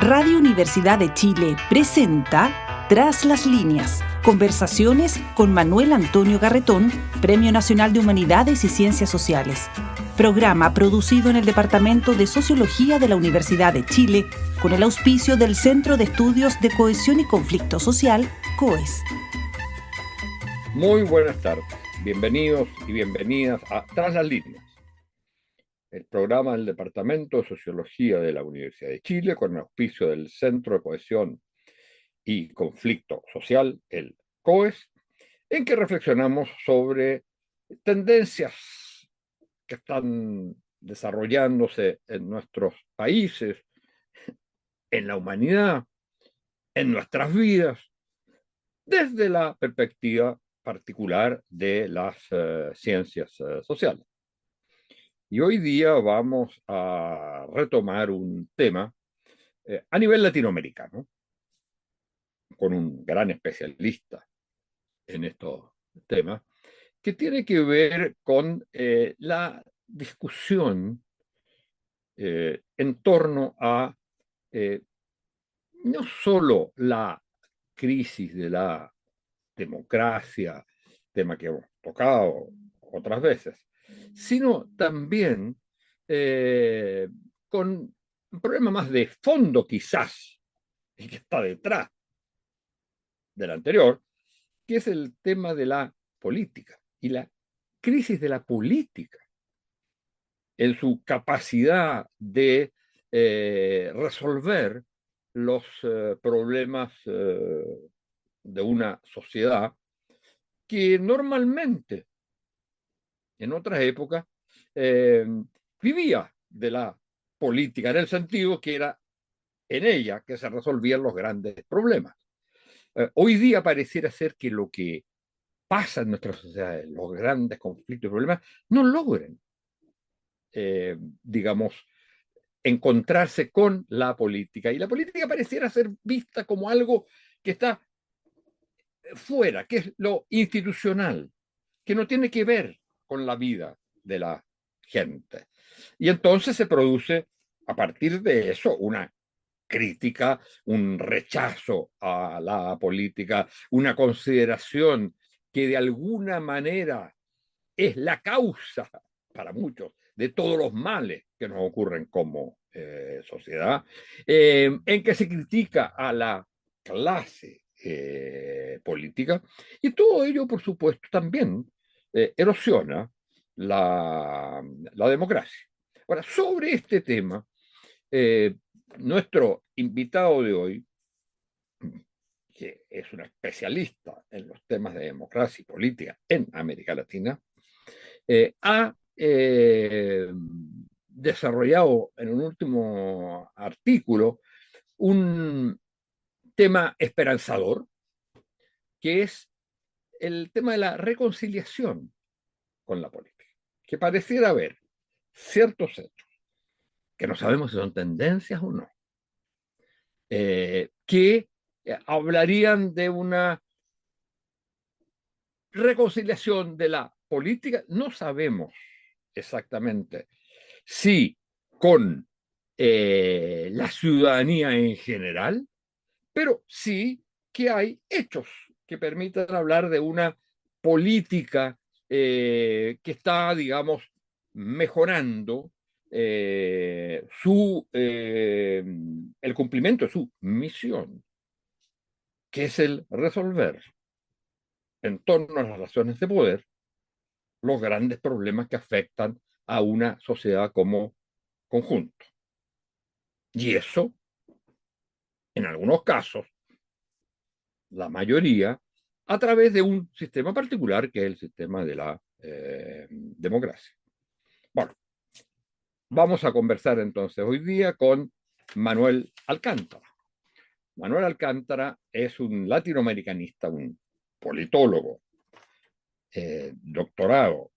Radio Universidad de Chile presenta Tras las líneas, conversaciones con Manuel Antonio Garretón, Premio Nacional de Humanidades y Ciencias Sociales. Programa producido en el Departamento de Sociología de la Universidad de Chile con el auspicio del Centro de Estudios de Cohesión y Conflicto Social, COES. Muy buenas tardes, bienvenidos y bienvenidas a Tras las líneas, el programa del Departamento de Sociología de la Universidad de Chile con el auspicio del Centro de Cohesión y Conflicto Social, el COES, en que reflexionamos sobre tendencias que están desarrollándose en nuestros países, en la humanidad, en nuestras vidas, desde la perspectiva particular de las ciencias sociales. Y hoy día vamos a retomar un tema a nivel latinoamericano, con un gran especialista en estos temas, que tiene que ver con la discusión en torno a no solo la crisis de la democracia, tema que hemos tocado otras veces, sino también con un problema más de fondo quizás, y que está detrás del anterior, que es el tema de la política y la crisis de la política en su capacidad de resolver los problemas de una sociedad que normalmente, en otras épocas, vivía de la política, en el sentido que era en ella que se resolvían los grandes problemas. Hoy día pareciera ser que lo que pasa en nuestras sociedades, los grandes conflictos y problemas, no logran, digamos, encontrarse con la política. Y la política pareciera ser vista como algo que está fuera, que es lo institucional, que no tiene que ver con la vida de la gente. Y entonces se produce, a partir de eso, una crítica, un rechazo a la política, una consideración que de alguna manera es la causa para muchos de todos los males que nos ocurren como sociedad, en que se critica a la clase política, y todo ello, por supuesto, también erosiona la democracia. Ahora, sobre este tema, nuestro invitado de hoy, que es un especialista en los temas de democracia y política en América Latina, ha desarrollado en un último artículo un tema esperanzador, que es el tema de la reconciliación con la política, que pareciera haber ciertos hechos, que no sabemos si son tendencias o no, que hablarían de una reconciliación de la política. No sabemos exactamente si con la ciudadanía en general, pero sí que hay hechos que permitan hablar de una política que está, digamos, mejorando el cumplimiento de su misión, que es el resolver en torno a las relaciones de poder los grandes problemas que afectan a una sociedad como conjunto. Y eso, en algunos casos, la mayoría, a través de un sistema particular que es el sistema de la democracia. Bueno, vamos a conversar entonces hoy día con Manuel Alcántara. Manuel Alcántara es un latinoamericanista, un politólogo, doctorado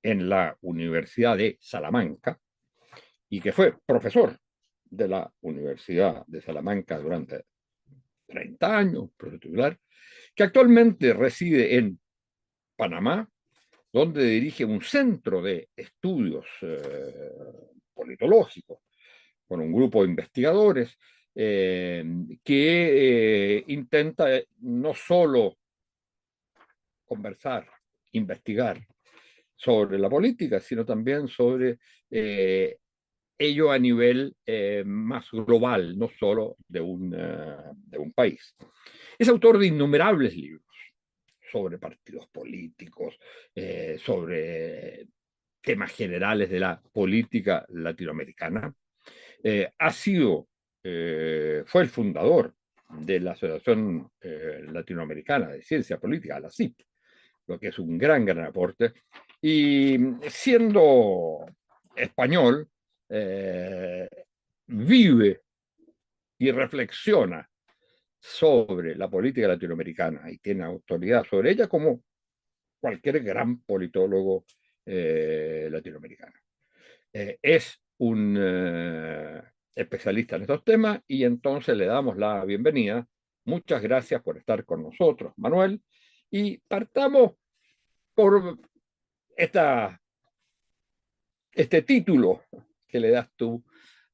en la Universidad de Salamanca, y que fue profesor de la Universidad de Salamanca durante 30 años, profesor titular, que actualmente reside en Panamá, donde dirige un centro de estudios politológicos con un grupo de investigadores que intenta no solo conversar, investigar sobre la política, sino también sobre ello a nivel más global, no solo de un país. Es autor de innumerables libros sobre partidos políticos, sobre temas generales de la política latinoamericana. Fue el fundador de la Asociación Latinoamericana de Ciencia Política, la CIP, lo que es un gran aporte. Y siendo español, vive y reflexiona sobre la política latinoamericana y tiene autoridad sobre ella como cualquier gran politólogo latinoamericano. Es un especialista en estos temas y entonces le damos la bienvenida. Muchas gracias por estar con nosotros, Manuel. Y partamos por este título que le das tú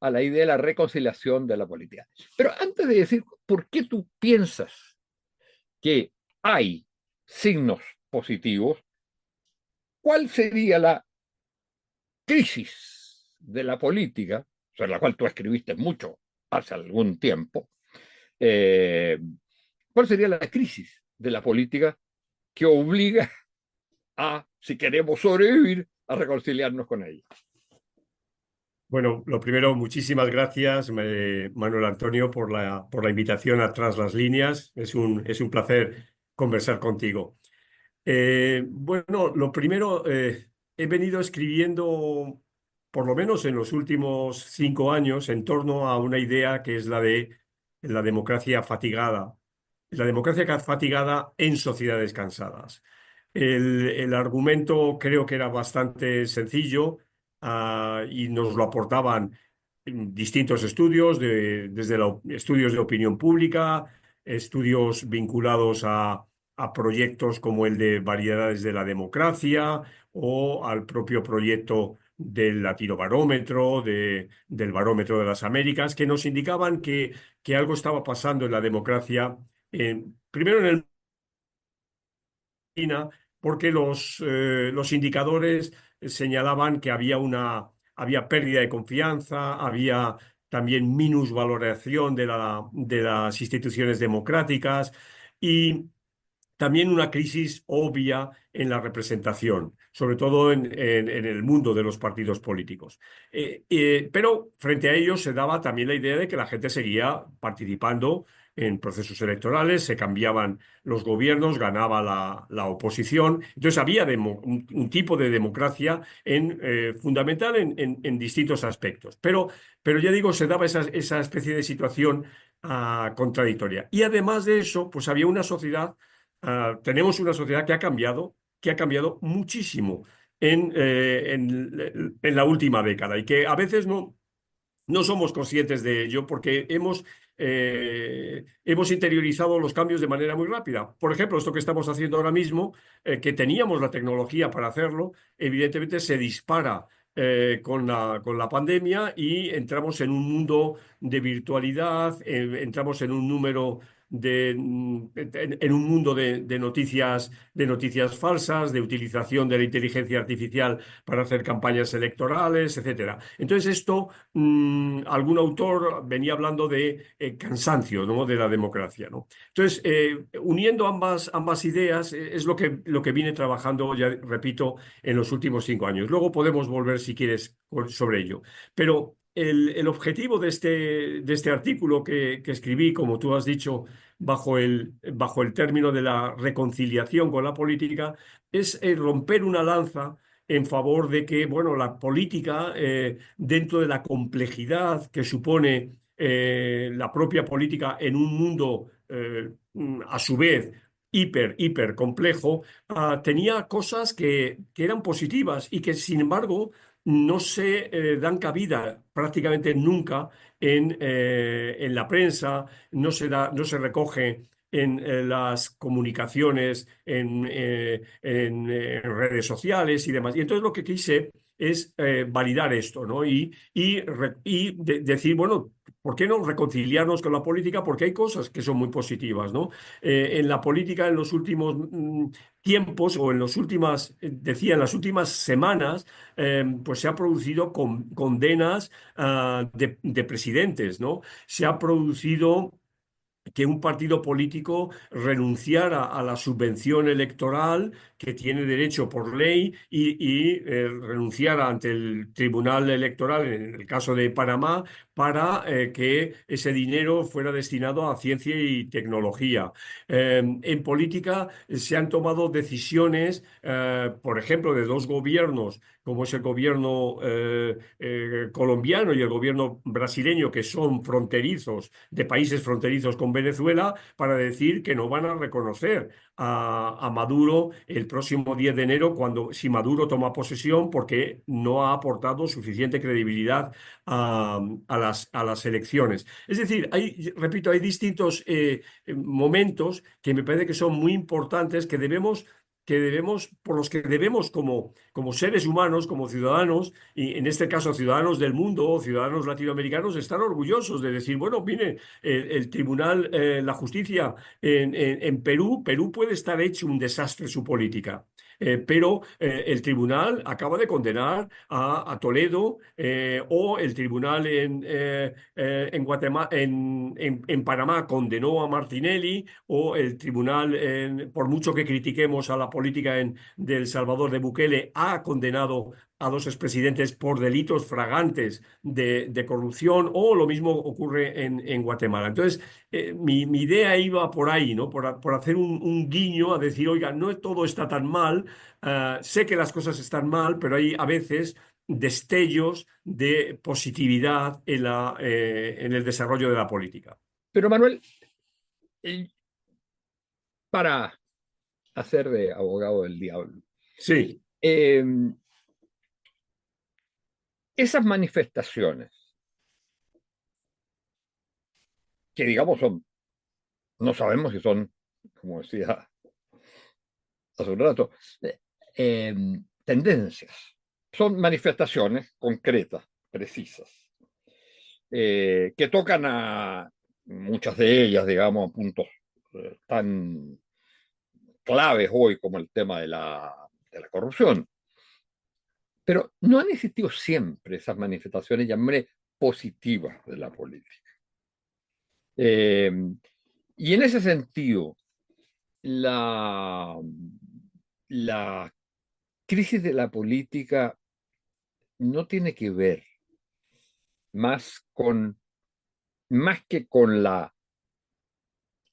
a la idea de la reconciliación de la política. Pero antes de decir por qué tú piensas que hay signos positivos, ¿cuál sería la crisis de la política, sobre la cual tú escribiste mucho hace algún tiempo? ¿Cuál sería la crisis de la política que obliga a, si queremos sobrevivir, a reconciliarnos con ella? Bueno, lo primero, muchísimas gracias, Manuel Antonio, por la invitación a Tras las Líneas. Es un placer conversar contigo. Bueno, lo primero, he venido escribiendo, por lo menos en los últimos 5 años, en torno a una idea que es la de la democracia fatigada. La democracia fatigada en sociedades cansadas. El argumento creo que era bastante sencillo, y nos lo aportaban distintos estudios, desde estudios de opinión pública, estudios vinculados a proyectos como el de Variedades de la Democracia o al propio proyecto del Latinobarómetro, del Barómetro de las Américas, que nos indicaban que algo estaba pasando en la democracia, primero en el porque los indicadores señalaban que había pérdida de confianza, había también minusvaloración de las instituciones democráticas y también una crisis obvia en la representación, sobre todo en el mundo de los partidos políticos. Pero frente a ello se daba también la idea de que la gente seguía participando en procesos electorales, se cambiaban los gobiernos, ganaba la oposición. Entonces había un tipo de democracia fundamental en distintos aspectos. Pero ya digo, se daba esa especie de situación contradictoria. Y además de eso, pues había una sociedad. Tenemos una sociedad que ha cambiado muchísimo en la última década y que a veces no somos conscientes de ello porque hemos interiorizado los cambios de manera muy rápida. Por ejemplo, esto que estamos haciendo ahora mismo, que teníamos la tecnología para hacerlo, evidentemente se dispara con la pandemia y entramos en un mundo de virtualidad, entramos en un número en un mundo de noticias falsas, de utilización de la inteligencia artificial para hacer campañas electorales, etcétera. Entonces esto, algún autor venía hablando de cansancio, ¿no?, de la democracia, ¿no? Entonces, uniendo ambas ideas, es lo que vine trabajando, ya repito, en los últimos 5 años. Luego podemos volver, si quieres, sobre ello. Pero el objetivo de este artículo que escribí, como tú has dicho, bajo el término de la reconciliación con la política, es romper una lanza en favor de que, bueno, la política, dentro de la complejidad que supone la propia política en un mundo, a su vez, hiper complejo, tenía cosas que eran positivas y que, sin embargo, no se dan cabida prácticamente nunca en la prensa, no se recoge en las comunicaciones, en redes sociales y demás. Y entonces lo que quise es validar esto, ¿no? Y decir, bueno, ¿por qué no reconciliarnos con la política? Porque hay cosas que son muy positivas, ¿no? En la política en los últimos tiempos o en decía, en las últimas semanas, pues se ha producido condenas de presidentes, ¿no? Se ha producido que un partido político renunciara a la subvención electoral que tiene derecho por ley y renunciara ante el Tribunal Electoral, en el caso de Panamá, para que ese dinero fuera destinado a ciencia y tecnología. En política se han tomado decisiones, por ejemplo, de dos gobiernos, como es el gobierno colombiano y el gobierno brasileño, que son fronterizos, de países fronterizos con Venezuela, para decir que no van a reconocer a Maduro el próximo 10 de enero, si Maduro toma posesión, porque no ha aportado suficiente credibilidad a las elecciones. Es decir, repito, hay distintos momentos que me parece que son muy importantes, por los que debemos como seres humanos, como ciudadanos, y en este caso ciudadanos del mundo o ciudadanos latinoamericanos, estar orgullosos de decir, bueno, mire, el tribunal, la justicia en Perú puede estar hecho un desastre su política. Pero el tribunal acaba de condenar a Toledo, o el tribunal en Guatemala, en Panamá condenó a Martinelli, o el tribunal, por mucho que critiquemos a la política de El Salvador de Bukele, ha condenado a dos expresidentes por delitos fragantes de corrupción, o lo mismo ocurre en Guatemala. Entonces, mi idea iba por ahí, ¿no? Por hacer un guiño a decir, oiga, no todo está tan mal, sé que las cosas están mal, pero hay a veces destellos de positividad en el desarrollo de la política. Pero Manuel, para hacer de abogado del diablo, Sí, esas manifestaciones, que digamos no sabemos si son, como decía hace un rato, tendencias, son manifestaciones concretas, precisas, que tocan a muchas de ellas, digamos, a puntos tan claves hoy como el tema de la corrupción. Pero no han existido siempre esas manifestaciones, llamaré, positivas de la política. Y en ese sentido, la crisis de la política no tiene que ver más que con la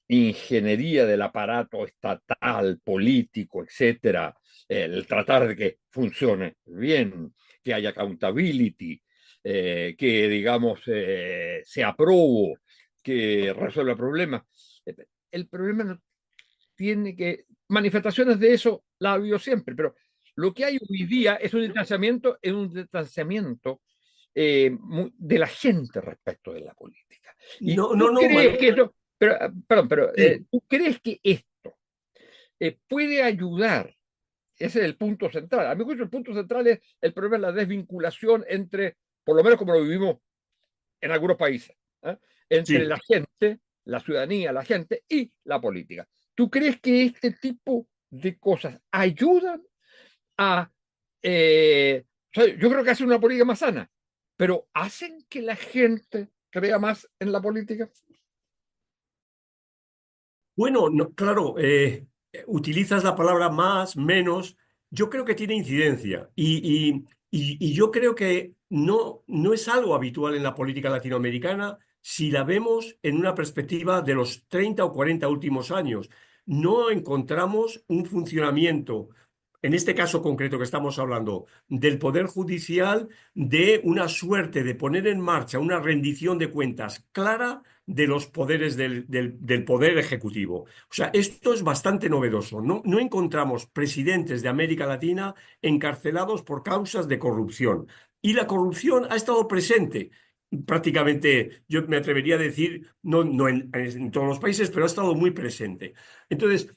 ingeniería del aparato estatal, político, etcétera, el tratar de que funcione bien, que haya accountability, que, digamos, se apruebe, que resuelva problemas. El problema no tiene que... Manifestaciones de eso la ha habido siempre, pero lo que hay hoy día es un distanciamiento, de la gente respecto de la política. ¿Y no, tú no, no, crees que Manuel. eso, perdón, pero Sí. tú crees que esto puede ayudar? Ese es el punto central. A mi juicio, el punto central es el problema de la desvinculación entre, por lo menos como lo vivimos en algunos países, entre Sí. la gente, la ciudadanía, la gente y la política. ¿Tú crees que este tipo de cosas ayudan a... o sea, yo creo que hacen una política más sana, pero ¿hacen que la gente crea más en la política? Bueno, claro, utilizas la palabra más, menos. Yo creo que tiene incidencia y yo creo que no es algo habitual en la política latinoamericana si la vemos en una perspectiva de los 30 o 40 últimos años. No encontramos un funcionamiento, en este caso concreto que estamos hablando, del Poder Judicial, de una suerte de poner en marcha una rendición de cuentas clara de los poderes del Poder Ejecutivo. O sea, esto es bastante novedoso. No encontramos presidentes de América Latina encarcelados por causas de corrupción. Y la corrupción ha estado presente. Prácticamente, yo me atrevería a decir, no en todos los países, pero ha estado muy presente. Entonces,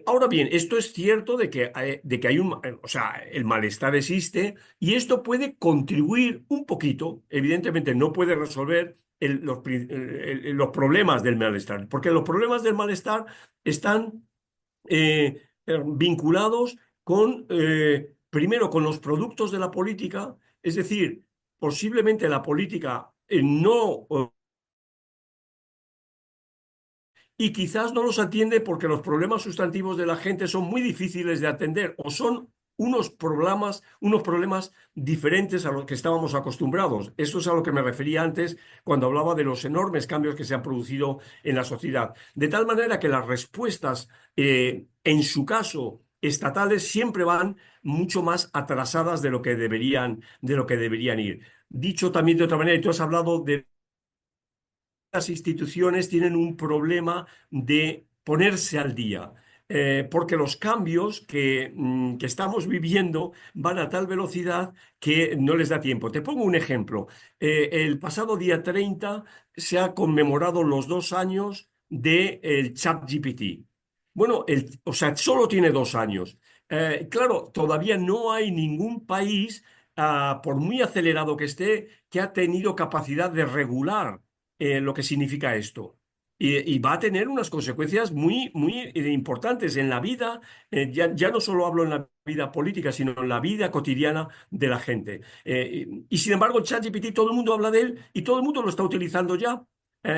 Ahora bien, esto es cierto de que hay o sea, el malestar existe y esto puede contribuir un poquito. Evidentemente, no puede resolver los problemas del malestar, porque los problemas del malestar están vinculados primero, con los productos de la política, es decir, posiblemente la política no y quizás no los atiende porque los problemas sustantivos de la gente son muy difíciles de atender o son unos problemas diferentes a los que estábamos acostumbrados. Eso es a lo que me refería antes cuando hablaba de los enormes cambios que se han producido en la sociedad. De tal manera que las respuestas, en su caso, estatales, siempre van mucho más atrasadas de lo que deberían ir. Dicho también de otra manera, y tú has hablado de las instituciones tienen un problema de ponerse al día, porque los cambios que estamos viviendo van a tal velocidad que no les da tiempo. Te pongo un ejemplo. El pasado día 30 se ha conmemorado los 2 años del ChatGPT. Bueno, o sea, solo tiene 2 años. Claro, todavía no hay ningún país, por muy acelerado que esté, que ha tenido capacidad de regular lo que significa esto. Y va a tener unas consecuencias muy, muy importantes en la vida, ya no solo hablo en la vida política, sino en la vida cotidiana de la gente. Y sin embargo, el ChatGPT, todo el mundo habla de él y todo el mundo lo está utilizando ya.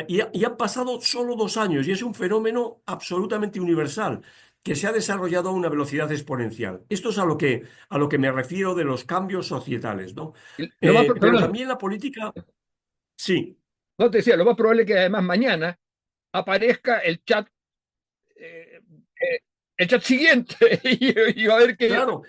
Y han pasado solo 2 años y es un fenómeno absolutamente universal que se ha desarrollado a una velocidad exponencial. Esto es a lo que me refiero de los cambios societales, ¿no? Pero Perdón, también la política, sí. no te decía, lo más probable es que además mañana aparezca eh, el chat siguiente y va a ver que... Claro,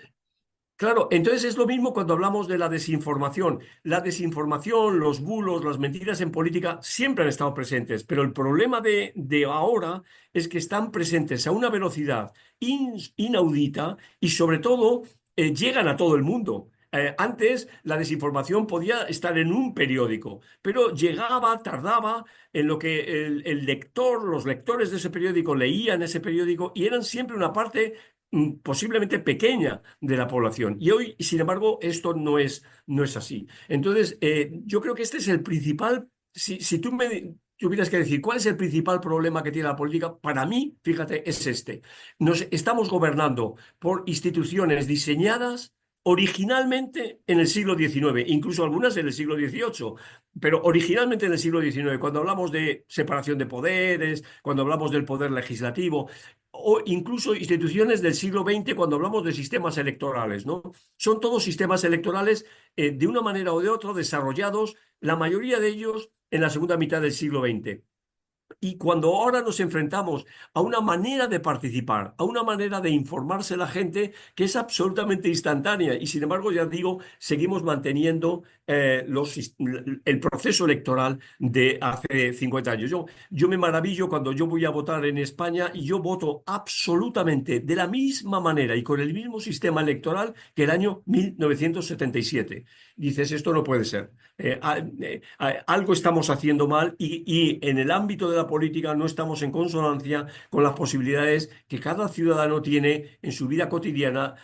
claro. Entonces es lo mismo cuando hablamos de la desinformación. La desinformación, los bulos, las mentiras en política siempre han estado presentes, pero el problema de ahora es que están presentes a una velocidad inaudita y sobre todo llegan a todo el mundo. Antes la desinformación podía estar en un periódico, pero llegaba, tardaba en lo que el lector, los lectores de ese periódico leían ese periódico y eran siempre una parte posiblemente pequeña de la población. Y hoy, sin embargo, esto no es así. Entonces, yo creo que este es el principal, si tú me tuvieras que decir cuál es el principal problema que tiene la política, para mí, fíjate, es este. Nos estamos gobernando por instituciones diseñadas originalmente en el siglo XIX, incluso algunas en el siglo XVIII, pero originalmente en el siglo XIX, cuando hablamos de separación de poderes, cuando hablamos del poder legislativo, o incluso instituciones del siglo XX cuando hablamos de sistemas electorales, ¿no? Son todos sistemas electorales, de una manera o de otra desarrollados, la mayoría de ellos en la segunda mitad del siglo XX. Y cuando ahora nos enfrentamos a una manera de participar, a una manera de informarse la gente que es absolutamente instantánea y sin embargo, ya digo, seguimos manteniendo el proceso electoral de hace 50 años. Yo me maravillo cuando yo voy a votar en España y yo voto absolutamente de la misma manera y con el mismo sistema electoral que el año 1977. Dices, esto no puede ser. Algo estamos haciendo mal y en el ámbito de la política no estamos en consonancia con las posibilidades que cada ciudadano tiene en su vida cotidiana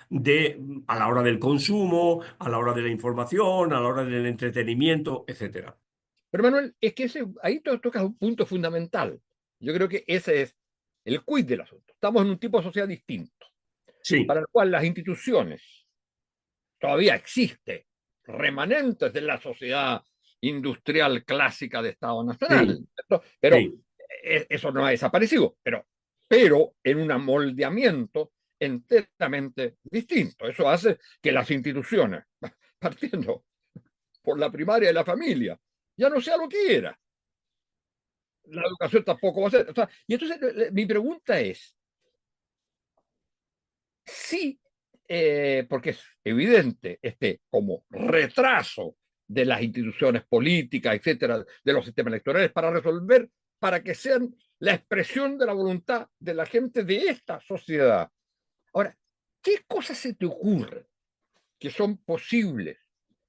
a la hora del consumo, a la hora de la información, a la hora del entretenimiento, etcétera. Pero Manuel, es que ahí tocas un punto fundamental. Yo creo que ese es el quid del asunto. Estamos en un tipo de sociedad distinto, Sí, para el cual las instituciones todavía existen, remanentes de la sociedad industrial clásica de Estado Nacional, sí, ¿cierto? Pero sí. eso no ha desaparecido, pero en un amoldeamiento enteramente distinto. Eso hace que las instituciones, partiendo por la primaria de la familia, ya no sea lo que era. La educación tampoco va a ser. O sea, y entonces mi pregunta es, sí, porque es evidente este como retraso de las instituciones políticas, etcétera, de los sistemas electorales para resolver, para que sean la expresión de la voluntad de la gente de esta sociedad. Ahora, ¿qué cosas se te ocurren que son posibles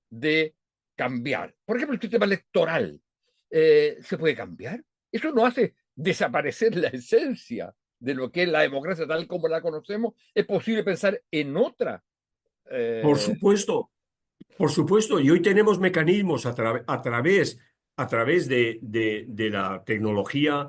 de cambiar? Por ejemplo, el sistema electoral, ¿se puede cambiar? Eso no hace desaparecer la esencia de lo que es la democracia tal como la conocemos, es posible pensar en otra. Por Eh, supuesto, por supuesto, y hoy tenemos mecanismos a través de la tecnología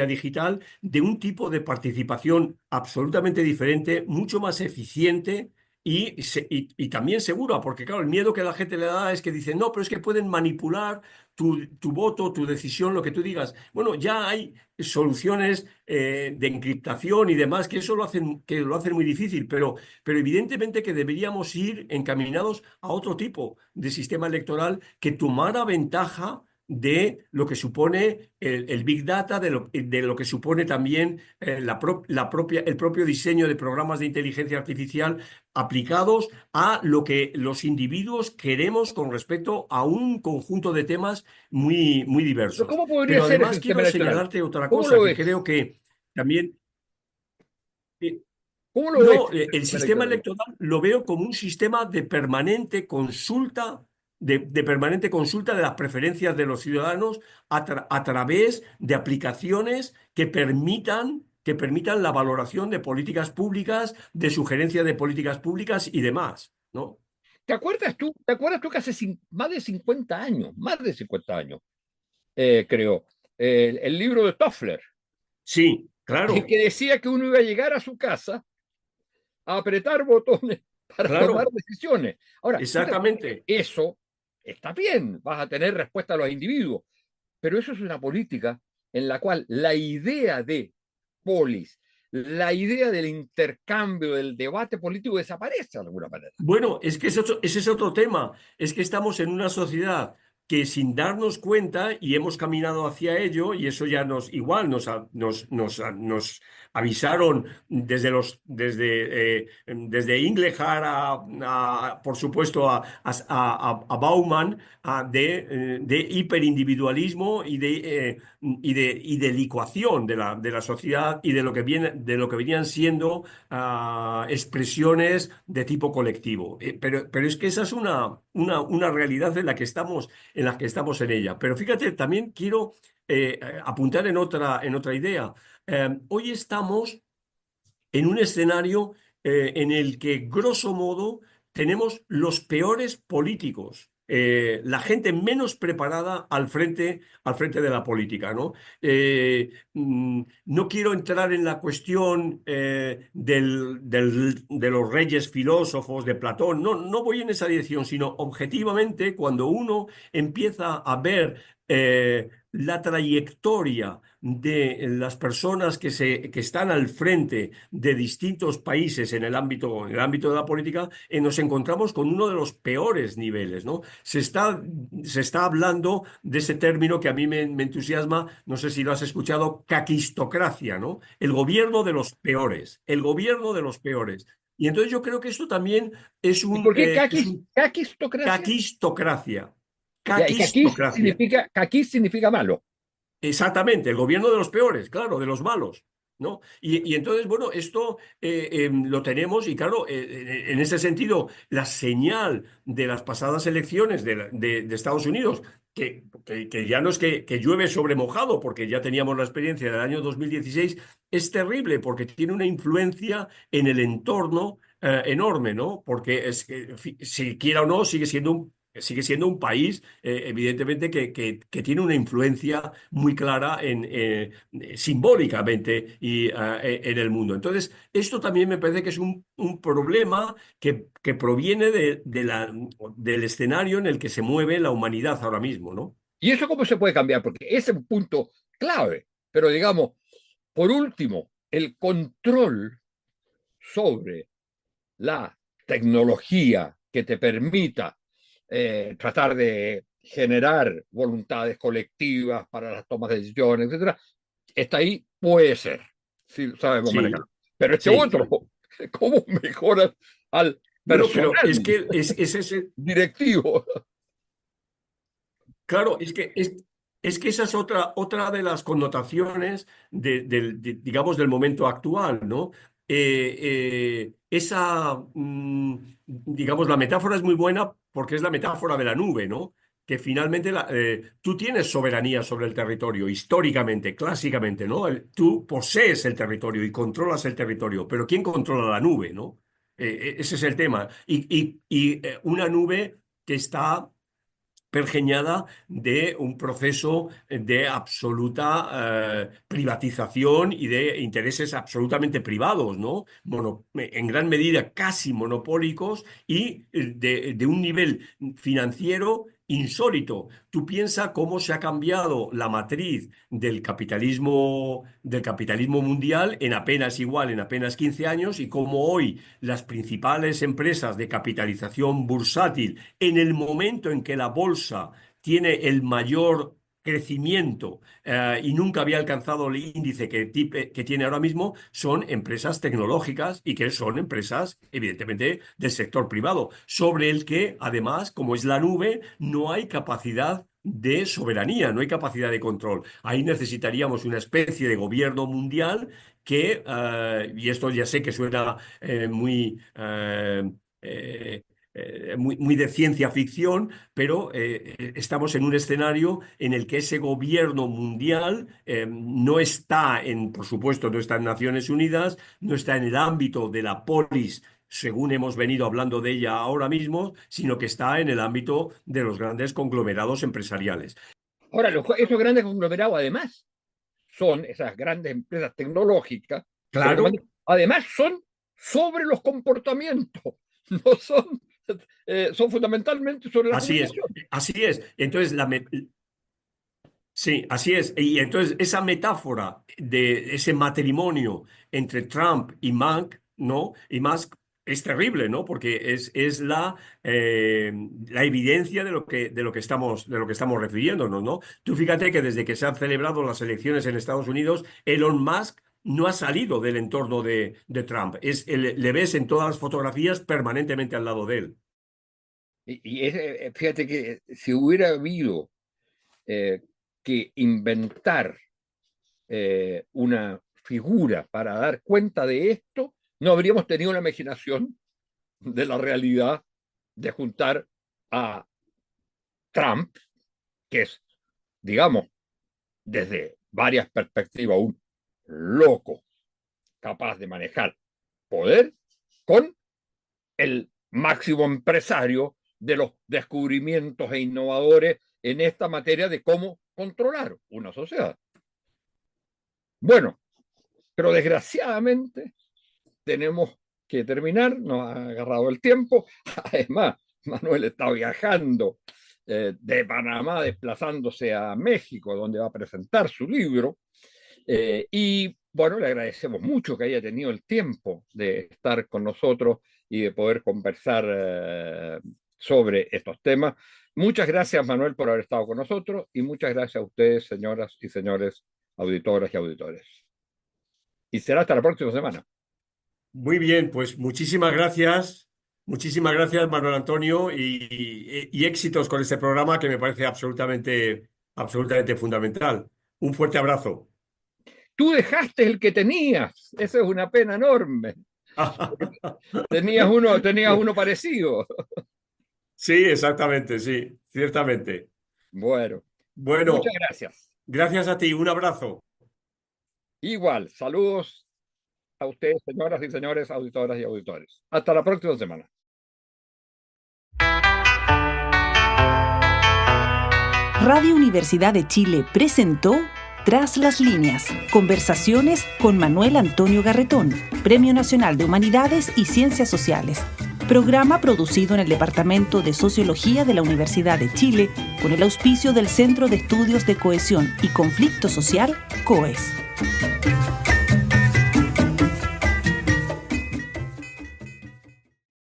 digital, de un tipo de participación absolutamente diferente, mucho más eficiente y también segura, porque claro, el miedo que la gente le da es que dicen, no, pero es que pueden manipular tu voto, tu decisión, lo que tú digas. Bueno, ya hay soluciones de encriptación y demás que lo hacen muy difícil, pero evidentemente que deberíamos ir encaminados a otro tipo de sistema electoral que tomara ventaja de lo que supone el Big Data, de lo que supone también el propio diseño de programas de inteligencia artificial aplicados a lo que los individuos queremos con respecto a un conjunto de temas muy, muy pero diversos. ¿cómo podría Pero ser el además sistema quiero electoral? señalarte otra ¿Cómo cosa lo que ves? creo que también... eh, ¿Cómo lo ves no, el el sistema sistema electoral? electoral lo veo como un sistema de permanente consulta, de permanente consulta de las preferencias de los ciudadanos a través de aplicaciones que permitan la valoración de políticas públicas, de sugerencias de políticas públicas y demás, ¿no? Te acuerdas tú que hace más de 50 años, creo, el libro de Toffler, Sí, que claro, decía que uno iba a llegar a su casa a apretar botones para tomar claro, decisiones? Ahora, tú te acuerdas que exactamente. eso está bien, vas a tener respuesta a los individuos, pero eso es una política en la cual la idea de polis, la idea del intercambio, del debate político desaparece de alguna manera. Bueno, es que ese es otro tema. Es que estamos en una sociedad que sin darnos cuenta y hemos caminado hacia ello y eso ya nos avisaron desde Inglehart por supuesto a Bauman de hiperindividualismo y de licuación de la sociedad y de lo que venían siendo expresiones de tipo colectivo. Pero es que esa es una realidad en la que estamos en ella. Pero fíjate, también quiero apuntar en otra idea. Hoy estamos en un escenario en el que, grosso modo, tenemos los peores políticos. La gente menos preparada al frente de la política, ¿no? No quiero entrar en la cuestión de los reyes filósofos de Platón, no, no voy en esa dirección, sino objetivamente cuando uno empieza a ver la trayectoria de las personas que están al frente de distintos países en el ámbito de la política, nos encontramos con uno de los peores niveles, ¿no? Se está hablando de ese término que a mí me entusiasma, no sé si lo has escuchado, caquistocracia, ¿no? El gobierno de los peores, el gobierno de los peores. Y entonces yo creo que esto también ¿Y por qué es un caquistocracia? caquistocracia. Ya, y Caquistocracia. caquis significa malo. Exactamente, el gobierno de los peores, claro, de los malos, ¿no? Y entonces, bueno, esto lo tenemos y claro, en ese sentido, la señal de las pasadas elecciones de Estados Unidos, que ya no es que llueve sobre mojado, porque ya teníamos la experiencia del año 2016, es terrible porque tiene una influencia en el entorno enorme, ¿no? Porque si quiera o no, sigue siendo un país, evidentemente, que tiene una influencia muy clara simbólicamente en el mundo. Entonces, esto también me parece que es un problema que proviene del escenario en el que se mueve la humanidad ahora mismo, ¿no? ¿Y eso cómo se puede cambiar? Porque ese es un punto clave. Pero digamos, por último, el control sobre la tecnología que te permita tratar de generar voluntades colectivas para las tomas de decisiones, etcétera, está ahí, puede ser, si sabemos Sí, manejarlo. Pero este sí, otro, sí. ¿cómo mejoras al Bueno, pero personal es que es ese. directivo? Claro, es que esa es otra de las connotaciones digamos, del momento actual, ¿no? Digamos, la metáfora es muy buena porque es la metáfora de la nube, ¿no? que finalmente tú tienes soberanía sobre el territorio, históricamente, clásicamente, ¿no? Tú posees el territorio y controlas el territorio, pero ¿quién controla la nube, no? Ese es el tema. Y una nube que está pergeñada de un proceso de absoluta privatización y de intereses absolutamente privados, ¿no? En gran medida casi monopólicos y de un nivel financiero insólito. Tú piensas cómo se ha cambiado la matriz del capitalismo mundial en apenas 15 años y cómo hoy las principales empresas de capitalización bursátil, en el momento en que la bolsa tiene el mayor crecimiento y nunca había alcanzado el índice que tiene ahora mismo, son empresas tecnológicas y que son empresas, evidentemente, del sector privado, sobre el que, además, como es la nube, no hay capacidad de soberanía, no hay capacidad de control. Ahí necesitaríamos una especie de gobierno mundial que, y esto ya sé que suena muy de ciencia ficción, pero estamos en un escenario en el que ese gobierno mundial no está por supuesto, no está en Naciones Unidas, no está en el ámbito de la polis, según hemos venido hablando de ella ahora mismo, sino que está en el ámbito de los grandes conglomerados empresariales. Ahora, esos grandes conglomerados, además, son esas grandes empresas tecnológicas, claro, que además son sobre los comportamientos, no son, son fundamentalmente sobre la comunicación. Así es. Entonces, sí, así es. Y entonces, esa metáfora de ese matrimonio entre Trump y Musk, ¿no? Y Musk es terrible, ¿no? Porque es la evidencia de lo que estamos refiriéndonos, ¿no? Tú fíjate que desde que se han celebrado las elecciones en Estados Unidos, Elon Musk no ha salido del entorno de Trump. Le ves en todas las fotografías permanentemente al lado de él. Y fíjate que si hubiera habido que inventar una figura para dar cuenta de esto, no habríamos tenido la imaginación de la realidad de juntar a Trump, que es, digamos, desde varias perspectivas, un loco capaz de manejar poder, con el máximo empresario de los descubrimientos e innovadores en esta materia de cómo controlar una sociedad. Bueno, pero desgraciadamente tenemos que terminar, nos ha agarrado el tiempo. Además, Manuel está viajando de Panamá, desplazándose a México, donde va a presentar su libro. Y bueno, le agradecemos mucho que haya tenido el tiempo de estar con nosotros y de poder conversar sobre estos temas. Muchas gracias, Manuel, por haber estado con nosotros, y muchas gracias a ustedes, señoras y señores auditoras y auditores. Y será hasta la próxima semana. Muy bien, pues muchísimas gracias, Manuel Antonio, y éxitos con este programa que me parece absolutamente fundamental. Un fuerte abrazo. Tú dejaste el que tenías, eso es una pena enorme. Tenías uno parecido. Sí, exactamente, sí, ciertamente. Bueno, muchas gracias. Gracias a ti, un abrazo. Igual, saludos a ustedes, señoras y señores, auditoras y auditores. Hasta la próxima semana. Radio Universidad de Chile presentó Tras las Líneas, conversaciones con Manuel Antonio Garretón, Premio Nacional de Humanidades y Ciencias Sociales. Programa producido en el Departamento de Sociología de la Universidad de Chile con el auspicio del Centro de Estudios de Cohesión y Conflicto Social, COES.